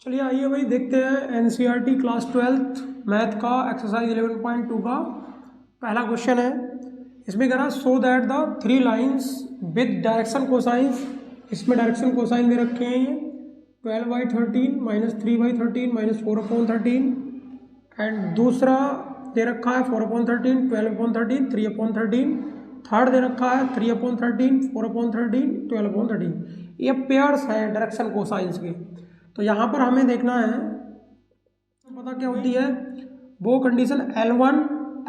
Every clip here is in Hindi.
चलिए आइए भाई देखते हैं एनसीईआरटी क्लास 12th मैथ का एक्सरसाइज 11.2 का पहला क्वेश्चन है। इसमें कह रहा सो that the three lines with direction cosines, इसमें डायरेक्शन कोसाइन दे रखे हैं ये 12/13 -3/13 -4/13 एंड दूसरा दे रखा है 4/13 12/13 3/13, थर्ड दे रखा है 3/13 4/13 12/13। ये पेयर्स है डायरेक्शन कोसाइंस के। तो यहाँ पर हमें देखना है पता क्या होती है वो condition L1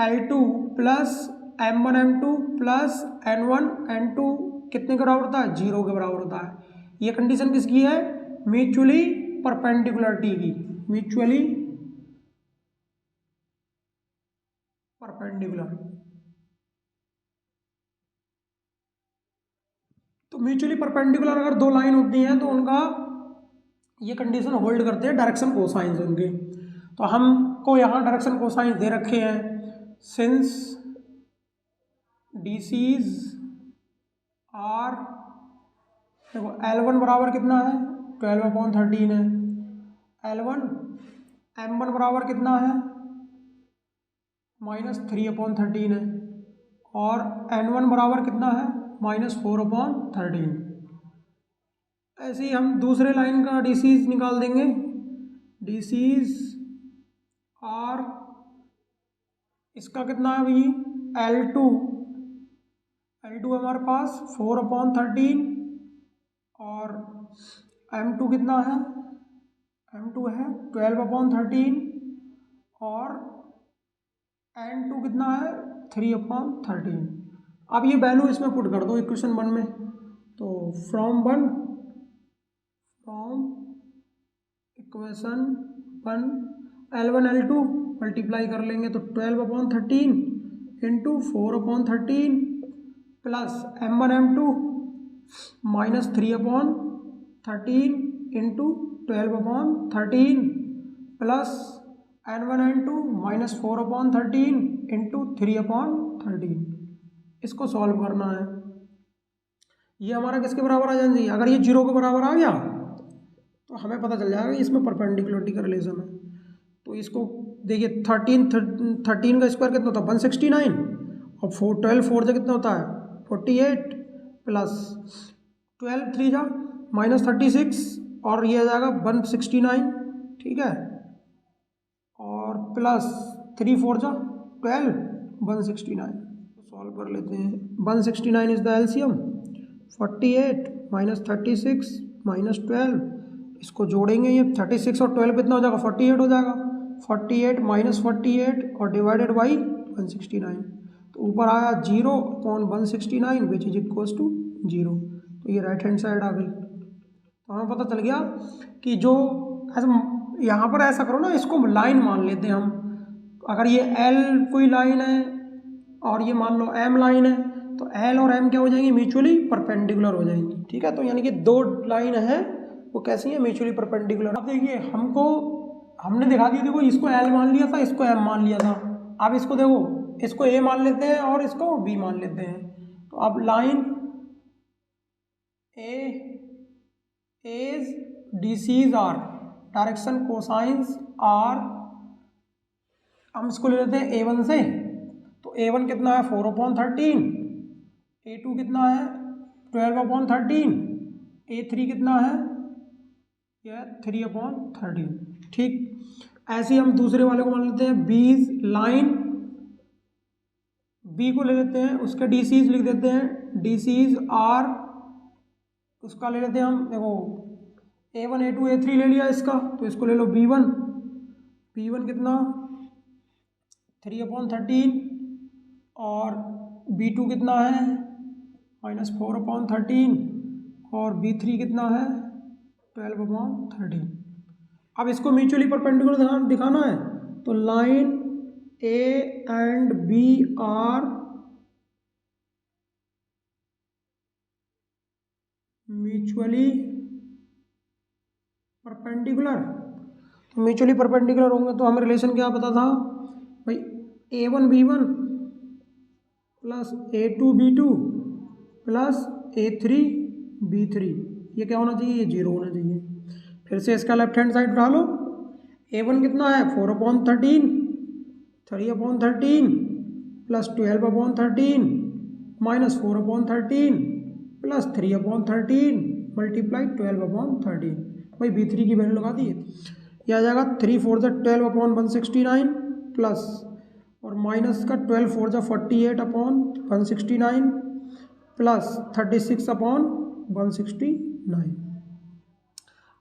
L2 plus M1 M2 plus N1 N2 कितने के बराबर होता है? 0 के बराबर होता है। ये कंडीशन किसकी है? म्यूचुअली परपेंडिकुलरिटी की, म्यूचुअली परपेंडिकुलर। तो म्यूचुअली परपेंडिकुलर अगर दो लाइन होती हैं तो उनका ये कंडीशन होल्ड करते हैं डायरेक्शन कोसाइंस उनके। तो हमको यहाँ डायरेक्शन कोसाइंस दे रखे हैं सिंस DC's आर, देखो L1 बराबर कितना है 12/13 है, L1 M1 बराबर कितना है -3/13 है और N1 बराबर कितना है -4/13। ऐसे ही हम दूसरे लाइन का DC's निकाल देंगे। DC's आर इसका कितना है भाई L2 हमारे पास 4/13 और M2 कितना है? M2 है 12/13 और N2 कितना है 3/13। अब ये वैल्यू इसमें पुट कर दो इक्वेशन 1 में। तो from equation 1 L1 L2 multiply कर लेंगे तो 12/13 into 4/13 plus M1 M2 -3/13 into 12/13 plus N1 N2 -4/13 into 3/13। इसको सॉल्व करना है। ये हमारा किसके बराबर आ जाना चाहिए? अगर ये 0 के बराबर आ गया तो हमें पता चल जाएगा कि इसमें परपेंडिकुलरिटी का रिलेशन है। तो इसको देखिए 13 का स्क्वायर कितना होता है 169 और 12 4 से कितना होता है 48 प्लस 12 3 जा -36 और ये आ जाएगा 169, ठीक है, और प्लस 3 4 जा 12 169। सॉल्व कर लेते हैं। 169 इज द एलसीएम, 48 -36 -12, इसको जोड़ेंगे ये 36 और 12 कितना हो जाएगा 48 हो जाएगा, 48 -48 और डिवाइडेड बाई 169। तो ऊपर आया 0/169 विच इज इक्वल्स टू 0। तो ये राइट हैंड साइड आ गई। तो हमें पता चल गया कि जो ऐसा यहाँ पर ऐसा करो ना, इसको लाइन मान लेते हैं हम। अगर ये L कोई लाइन है और ये मान लो M लाइन है तो L और M क्या हो जाएंगी? म्यूचुअली परपेंडिकुलर हो जाएंगी, ठीक है। तो यानी कि दो लाइन है वो कैसी है? Mutually perpendicular. अब देखिए हमने दिखा दिया, देखो इसको L मान लिया था, इसको M मान लिया था। अब इसको देखो, इसको A मान लेते हैं और इसको B मान लेते हैं। तो अब line A is DC's are, direction cosines are, हम इसको ले लेते हैं A1 से। तो A1 कितना है 4/13, A2 कितना है 12/13, A3 कितना है यह 3/13, ठीक। ऐसे ही हम दूसरे वाले को मान लेते हैं बीज लाइन, B को ले लेते हैं, उसके DC's लिख देते हैं, DC's आर, उसका ले लेते हैं हम, देखो A1 A2 A3 ले लिया इसका, तो इसको ले लो B1 कितना 3/13 और B2 कितना है -4/13 और B3 कितना है 12/13। अब इसको म्यूचुअली परपेंडिकुलर दिखाना है तो line A and B are mutually perpendicular. तो म्यूचुअली परपेंडिकुलर होंगे तो हमें रिलेशन क्या पता था भाई, A1 B1 plus A2 B2 plus A3 B3, ये क्या होना चाहिए? ये 0 होना चाहिए। फिर से इसका लेफ्ट हैंड साइड उठा लो। A1 कितना है 4/13, 3/13 प्लस 12/13 माइनस 4/13 प्लस 3/13 मल्टीप्लाई 12/13। भाई B3 की वैल्यू लगा दी है, यह आ जाएगा 3 4 12/169 प्लस और माइनस का 12 4 48/169 प्लस 36/169।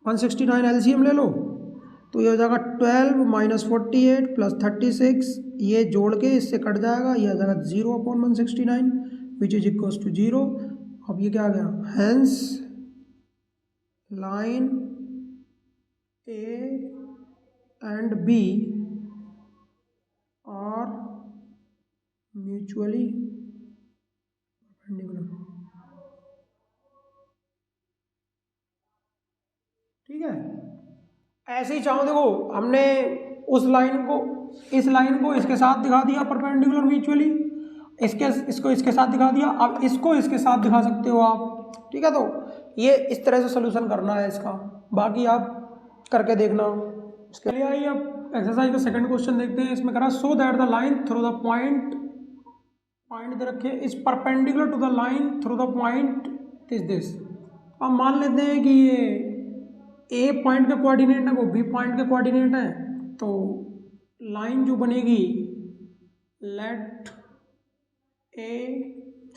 169 एलसीएम ले लो तो ये हो जाएगा 12 माइनस 48 प्लस 36, ये जोड़ के इससे कट जाएगा, ये आ जाएगा 0/169 विच इज इक्वल्स टू 0। अब ये क्या आ गया, hence line A and B are mutually perpendicular. ठीक है, ऐसे ही चाहो देखो हमने उस लाइन को, इस लाइन को इसके साथ दिखा दिया परपेंडिकुलर म्यूचुअली, इसको इसके साथ दिखा दिया, अब इसको इसके साथ दिखा सकते हो आप। ठीक है, तो ये इस तरह से सोल्यूशन करना है इसका, बाकी आप करके देखना। इसके लिए आइए अब एक्सरसाइज का सेकंड क्वेश्चन देखते हैं। इसमें करा so that the line through the point इधर रखे is perpendicular to the line through the point is this. अब मान लेते हैं कि ये ए पॉइंट का कोऑर्डिनेट है, वो बी पॉइंट का कोऑर्डिनेट है, तो लाइन जो बनेगी लेट ए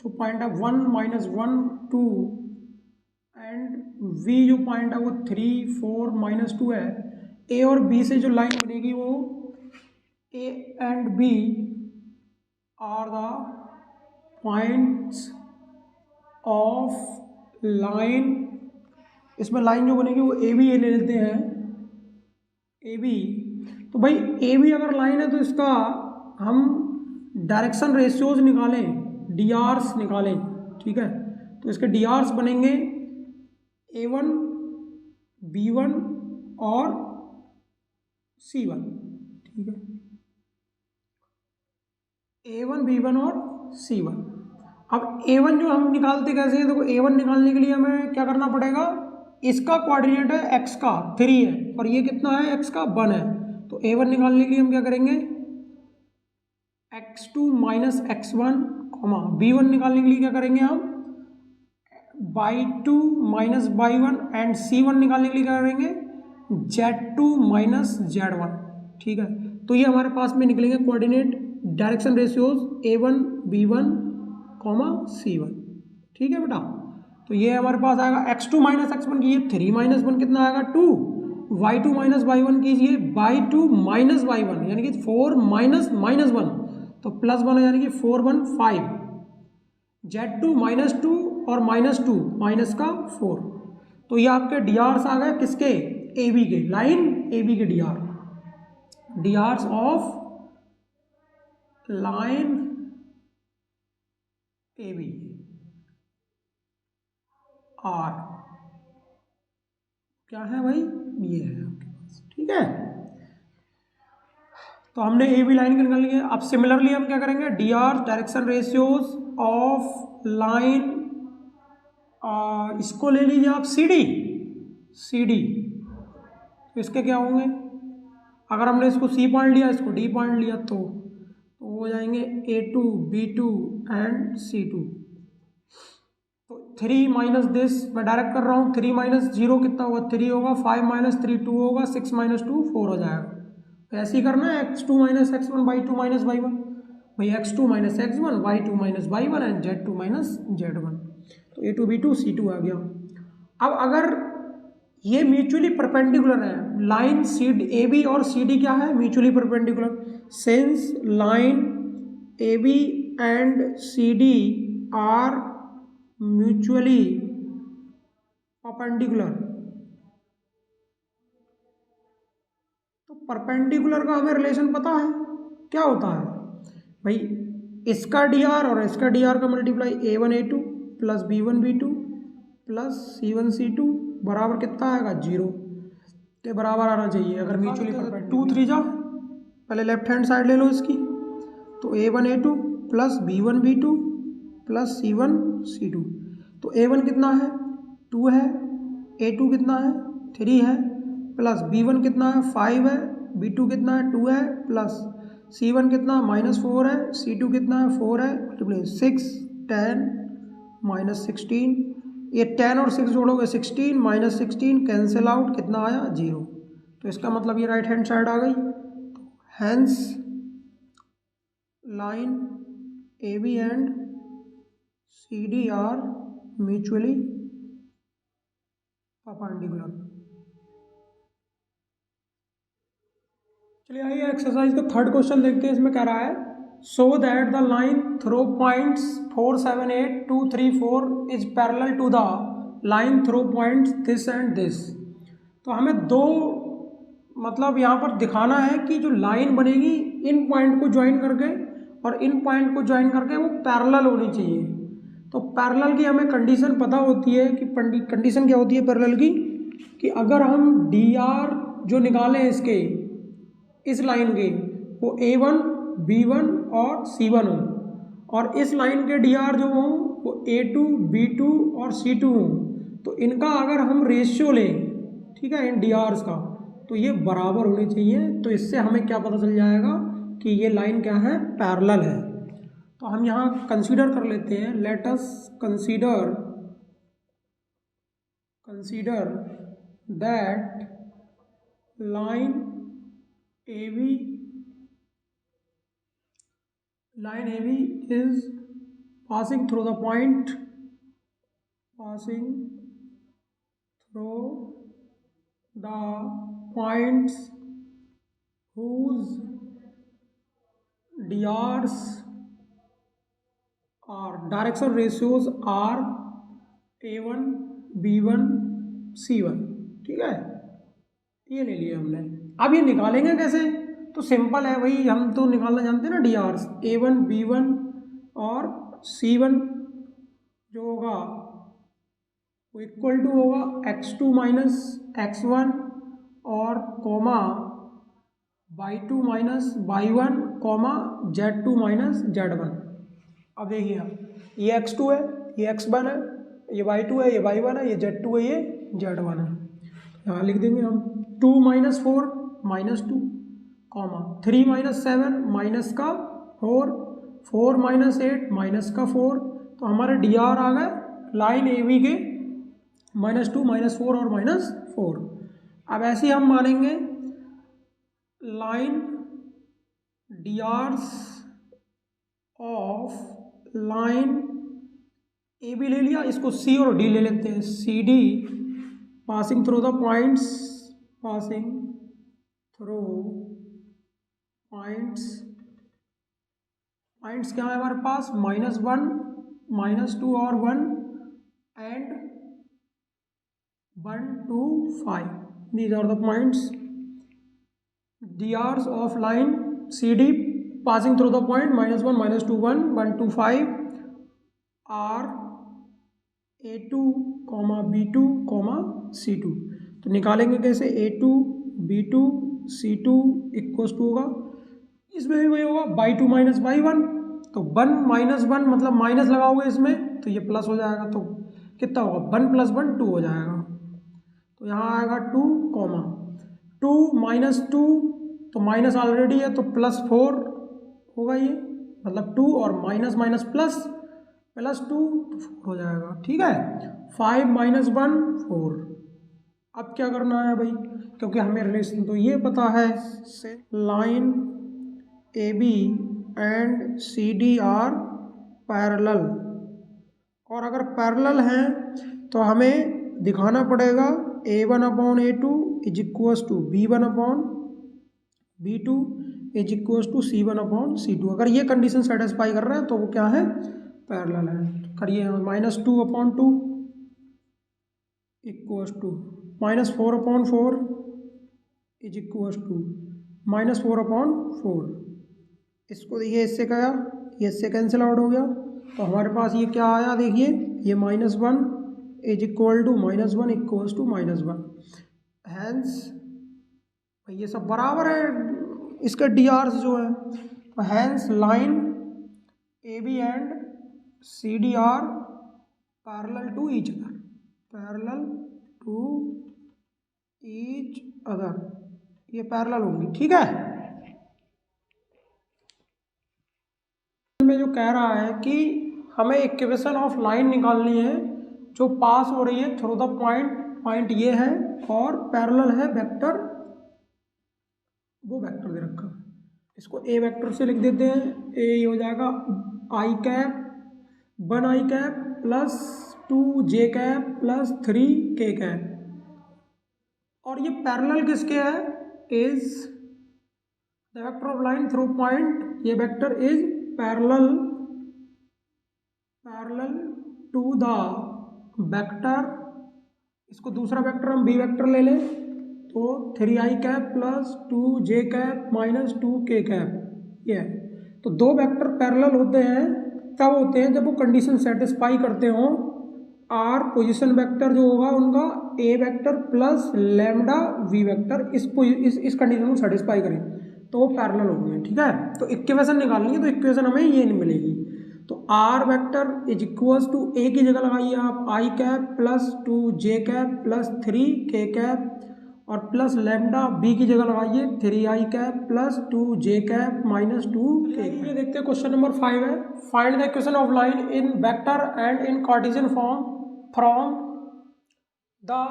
जो पॉइंट है 1 -1 2 एंड वी जो पॉइंट है वो 3 4 -2 है। ए और बी से जो लाइन बनेगी वो A and B are the points of line. इसमें लाइन जो बनेगी वो ए बी ए ले लेते हैं, ए बी। तो भाई ए बी अगर लाइन है तो इसका हम डायरेक्शन रेशियोज निकालें, डी आर्स निकालें। ठीक है, तो इसके डी आर्स बनेंगे A1 B1 और C1। ठीक है, A1 B1 और C1। अब A1 जो हम निकालते कैसे हैं, देखो A1 निकालने के लिए हमें क्या करना पड़ेगा, इसका कोऑर्डिनेट है x का 3 है और ये कितना है x का 1 है। तो A1 निकालने के लिए हम क्या करेंगे, x2 माइनस x1, B1 निकालने के लिए क्या करेंगे हम y2 minus y1 and C1 निकालने के लिए क्या करेंगे z2 माइनस z1। ठीक है, तो ये हमारे पास में निकलेंगे coordinate direction ratios A1 B1 C1। ठीक है बेटा, तो ये हमारे पास आएगा x2 माइनस x1 कीजिए 3 माइनस 1 कितना आएगा 2, y2 माइनस y1 कीजिए y2 माइनस y1 यानी कि 4 माइनस -1 तो +1 यानी कि 4 1 5, z2 -2 और -2 माइनस का 4। तो ये आपके डी आर्स आ गए किसके, ए बी के, लाइन ए बी के D Rs of line A B are क्या है भाई, ये है आपके पास। ठीक है, तो हमने ए बी लाइन निकाल ली है। अब सिमिलरली हम क्या करेंगे, D R direction ratios of line, इसको ले लीजिए आप सी डी। तो इसके क्या होंगे, अगर हमने इसको सी पॉइंट लिया इसको डी पॉइंट लिया तो हो जाएंगे A2 B2 एंड C2। तो 3 माइनस दिस मैं डायरेक्ट कर रहा हूँ, 3 माइनस 0 कितना होगा 3 होगा, 5 माइनस 3 2 होगा, 6 माइनस 2 4 हो जाएगा। तो ऐसे ही करना है x2 minus x1 y2 minus y1, भाई x2 minus x1 y2 minus y1 and z2 minus z1। तो A2 B2 C2 आ गया। अब अगर ये म्यूचुअली परपेंडिकुलर है, लाइन सी ए बी और सी डी क्या है mutually perpendicular, since line A B and C D are mutually perpendicular. तो परपेंडिकुलर का हमें रिलेशन पता है क्या होता है भाई, इसका डी आर और इसका डी आर का multiply A1 A2 plus B1 B2 plus C1 C2 बराबर कितना आएगा 0 के बराबर आना चाहिए अगर म्यूचुअली परपेंडिकुलर। 2 3 जा, पहले लेफ्ट हैंड साइड ले लो इसकी, तो A1 A2 plus B1 B2 plus C1 C2। तो A1 कितना है 2 है, A2 कितना है 3 है प्लस B1 कितना है 5 है, B2 कितना है 2 है, प्लस C1 कितना -4 है, C2 कितना है 4 है, मल्टीप्लाई 6 10 -16, ये 10 और 6 जोड़ोगे 16 -16 कैंसिल आउट, कितना आया 0। तो इसका मतलब ये राइट हैंड साइड आ गई। Hence line AB and CD are mutually perpendicular. चलिए आइए एक्सरसाइज का थर्ड क्वेश्चन देखते हैं। इसमें कह रहा है so that the line through points 4 7 8 2 3 4 is parallel to the line through points this and this. तो हमें दो मतलब यहाँ पर दिखाना है कि जो लाइन बनेगी इन पॉइंट को ज्वाइन करके और इन पॉइंट को ज्वाइन करके वो पैरेलल होनी चाहिए। तो पैरेलल की हमें कंडीशन पता होती है कि कंडीशन क्या होती है पैरेलल की, कि अगर हम DR जो निकालें इसके इस लाइन के वो A1 B1 और C1 हो, और इस लाइन के DR जो हों वो A2 B2 और C2 हों, तो इनका अगर हम रेशियो लें, ठीक है, इन DRs का, तो ये बराबर होने चाहिए। तो इससे हमें क्या पता चल जाएगा कि ये लाइन क्या है, पैरेलल है। तो हम यहाँ कंसीडर कर लेते हैं, let us consider that line AB is passing through the point points whose DRs are direction ratios are A1 B1 C1। ठीक है, ये ले लिया हमने। अब ये निकालेंगे कैसे, तो सिंपल है भाई, हम तो निकालना जानते हैं ना DRs, A1 B1 और C1 जो होगा वो इक्वल टू होगा x2 माइनस x1 और comma y2 minus y1 comma z2 minus z1। अब देखिए ये x2 है, ये x1 है, ये y2 है, ये y1 है, ये z2 है, ये z1 है। यहाँ लिख देंगे हम 2 minus 4 minus 2 comma 3 minus 7 minus का 4 4 माइनस 8 माइनस का 4। तो हमारे DR आ गए लाइन AB के -2 -4 और -4। अब ऐसे ही हम मानेंगे line DRs of line AB ले लिया, इसको C और D ले लेते हैं। CD passing through the points points क्या है हमारे पास, -1 -2 और 1 and 1 2 5। These are the points. DRs of line CD passing through the point -1 -2 1 1 2 5 are A2, B2, C2। तो निकालेंगे कैसे, A2 B2 C2 equals to होगा, इसमें भी वही होगा y2 माइनस y1। तो 1 माइनस 1 मतलब माइनस लगाओगे इसमें तो ये प्लस हो जाएगा, तो कितना होगा 1 + 1 2 हो जाएगा। तो यहाँ आएगा 2 कॉमा 2 -2, तो माइनस ऑलरेडी है तो +4 होगा ये, मतलब 2 और माइनस माइनस प्लस +2 तो 4 हो जाएगा। ठीक है, 5 - 1 4। अब क्या करना है भाई, क्योंकि हमें रिलेशन तो ये पता है, line AB and CD are parallel, और अगर पैरेलल हैं तो हमें दिखाना पड़ेगा A1/A2 is equals to B1/B2 is equals to C1/C2। अगर ये कंडीशन सेटिस्फाई कर रहे हैं तो वो क्या है, पैरेलल है। करिए -2/2 equals to -4/4 is equals to -4/4। इसको देखिए, इससे क्या, ये इससे कैंसिल आउट हो गया, तो हमारे पास ये क्या आया, देखिए ये -1 is equal to -1 equals to -1। Hence ये सब बराबर है इसके DRs जो है, तो hence line AB and CD are parallel to each other, parallel to each other, ये पैरेलल होंगी। ठीक है, में जो कह रहा है कि हमें इक्वेशन ऑफ लाइन निकालनी है जो पास हो रही है थ्रू द पॉइंट ये है और पैरेलल है वेक्टर, वो वेक्टर दे रखा, इसको ए वेक्टर से लिख देते हैं। ए हो जाएगा i cap 1 i cap plus 2 j cap plus 3 k cap, और ये पैरेलल किसके है, is the vector of line through point, ये vector is parallel to the vector, इसको दूसरा वेक्टर हम बी वेक्टर ले लें तो 3 आई cap plus 2 j cap minus 2 के कैप, ये है। तो दो वेक्टर पैरेलल होते हैं तब होते हैं जब वो कंडीशन सेटिस्फाई करते हों। आर पोजीशन वेक्टर जो होगा उनका a vector plus lambda v vector इस कंडीशन को सेटिस्फाई करें तो वो पैरेलल होंगे। ठीक है, तो इक्वेशन निकालनी है तो इक्वेशन हमें ये नहीं मिलेगी। तो r vector is equals to a की जगह लगाइए आप i cap plus 2 j cap plus 3 k cap, और प्लस लैम्डा बी की जगह लगाइए 3 आई cap plus 2 j cap minus 2 के। ये देखते हैं क्वेश्चन नंबर 5 है, find the equation of line in vector and in Cartesian form from the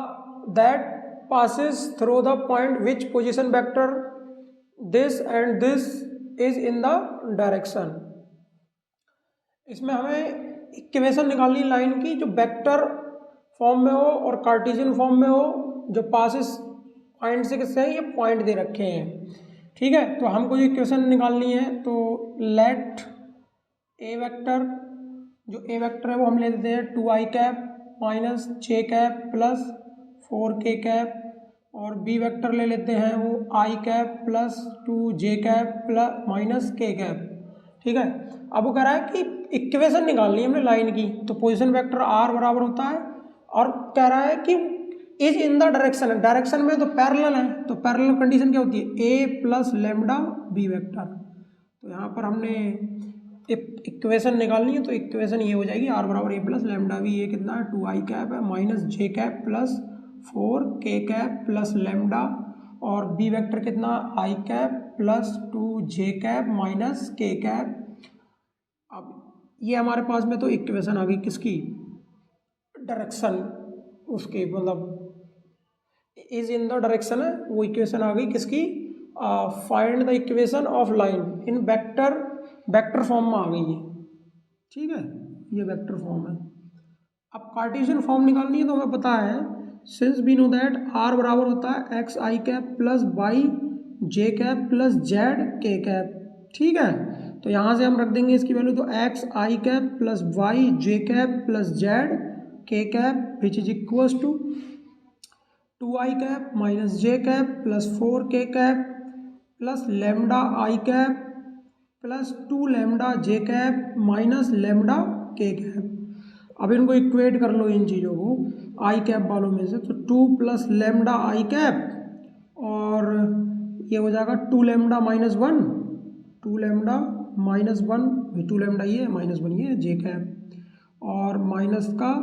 that passes through the point which position vector this and this is in the direction। इसमें हमें इक्वेशन निकालनी लाइन की जो वेक्टर फॉर्म में हो और कार्टेशियन फॉर्म में हो, जो पासिस पॉइंट से किससे हैं, ये पॉइंट दे रखे हैं। ठीक है, तो हमको ये इक्वेशन निकालनी है तो लेट ए वेक्टर, जो ए वेक्टर है वो हम ले लेते हैं 2 I cap minus J cap plus 4 K cap, और बी वेक्टर ले लेते हैं वो आई cap plus 2 j cap plus minus के कैप। ठीक है, अब वो कह रहा है कि इक्वेशन निकालनी है हमने लाइन की, तो पोजीशन वेक्टर आर बराबर होता है, और कह रहा है कि इज इन द डायरेक्शन है, डायरेक्शन में तो पैरेलल है, तो पैरेलल कंडीशन क्या होती है, ए प्लस लैम्डा बी वेक्टर। तो यहाँ पर हमने इक्वेशन निकालनी है तो इक्वेशन ये हो जाएगी आर बराबर ए प्लस लैम्डा बी, ये कितना है 2 आई कैप है minus J cap plus 4 K cap plus lambda, और बी वेक्टर कितना आई cap plus 2 j cap minus के कैप। अब ये हमारे पास में तो इक्वेशन आ गई किसकी, डायरेक्शन, उसके मतलब इज इन द डायरेक्शन है, वो इक्वेशन आ गई किसकी, find the equation of line in vector form में आ गई है। ठीक है, ये वेक्टर फॉर्म है। अब कार्टेशियन फॉर्म निकालनी है तो हमें पता है, since we know that R बराबर होता है X I cap plus Y J cap plus Z K cap. ठीक है, तो यहाँ से हम रख देंगे इसकी वैल्यू, तो X I cap plus Y J cap plus Z K cap which is equals to 2 I cap minus J cap plus 4 K cap plus lambda I cap plus 2 lambda J cap minus lambda K cap. अब इनको इक्वेट कर लो इन चीज़ों को आई कैप वालों में से, तो 2 प्लस लैम्डा आई कैप और ये हो जाएगा 2 lambda minus 1, 2 lambda minus 1, 2 lambda ये माइनस 1 ये जे कैप, और माइनस का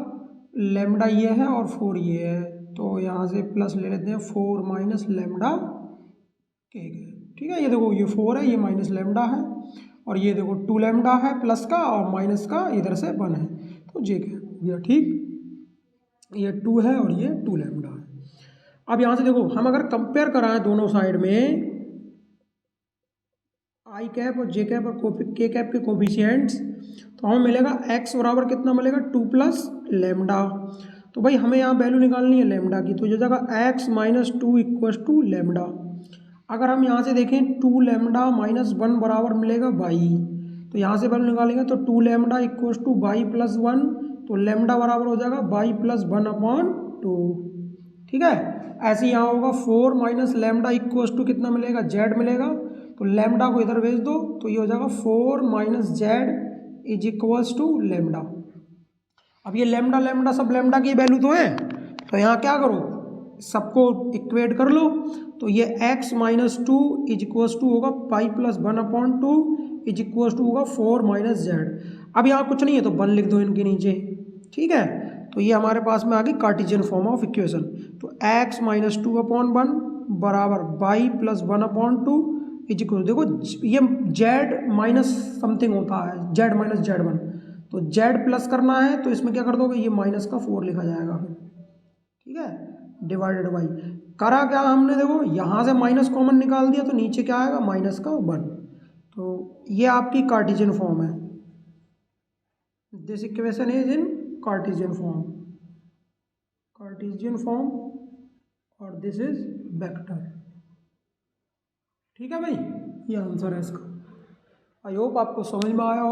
लैम्डा ये है और 4 ये है, तो यहाँ से प्लस ले लेते हैं 4 माइनस लैम्डा के कैप। ठीक है, ये देखो ये 4 है, ये माइनस लैम्डा है, और ये देखो 2 लैम्डा है प्लस का और माइनस का इधर से 1 है, तो जे कैप हो गया। ठीक, ये 2 है और ये 2 लैम्डा है। अब यहाँ से देखो हम अगर कंपेयर कराएं दोनों साइड में आई कैप और जे कैप और के कैप के कोफिशिएंट्स, तो हमें मिलेगा एक्स बराबर कितना मिलेगा 2 प्लस लैम्डा। तो भाई हमें यहाँ वैल्यू निकालनी है लैम्डा की, तो जो जगह X minus 2 equals to lambda. अगर हम यहाँ से देखें 2 लैम्डा माइनस 1 बराबर मिलेगा वाई, तो यहाँ से वैल्यू निकालेंगे तो 2 lambda equals to Y plus 1, तो लैम्डा बराबर हो जाएगा वाई प्लस 1/2। ठीक है, ऐसे यहाँ होगा 4 माइनस लैम्डा इक्वल्स टू कितना मिलेगा जेड मिलेगा, तो लैम्डा को इधर भेज दो तो ये हो जाएगा 4 minus Z is equals to lambda. अब ये लैम्डा लैम्डा सब लैम्डा की वैल्यू तो है, तो यहाँ क्या करो सबको इक्वेट कर लो, तो ये x minus 2 is equals to होगा pi plus 1/2 is equals to होगा 4 माइनस जेड। अब यहाँ कुछ नहीं है तो 1 लिख दो इनके नीचे। ठीक है, तो ये हमारे पास में आ गई कार्टेशियन फॉर्म ऑफ इक्वेशन, तो x माइनस 2/1 बराबर बाई प्लस 1/2 इज इक्वल, देखो ये जेड माइनस समथिंग होता है, जेड माइनस जेड वन, तो जेड प्लस करना है तो इसमें क्या कर दोगे, ये माइनस का 4 लिखा जाएगा फिर, ठीक है, डिवाइडेड बाई, करा क्या हमने, देखो यहाँ से माइनस कॉमन निकाल दिया तो नीचे क्या आएगा, माइनस का 1। तो ये आपकी कार्टेशियन फॉर्म है, this equation is in Cartesian form, Cartesian form, और दिस इज वेक्टर। ठीक है भाई, ये आंसर है इसका। आई होप आपको समझ में आया हो।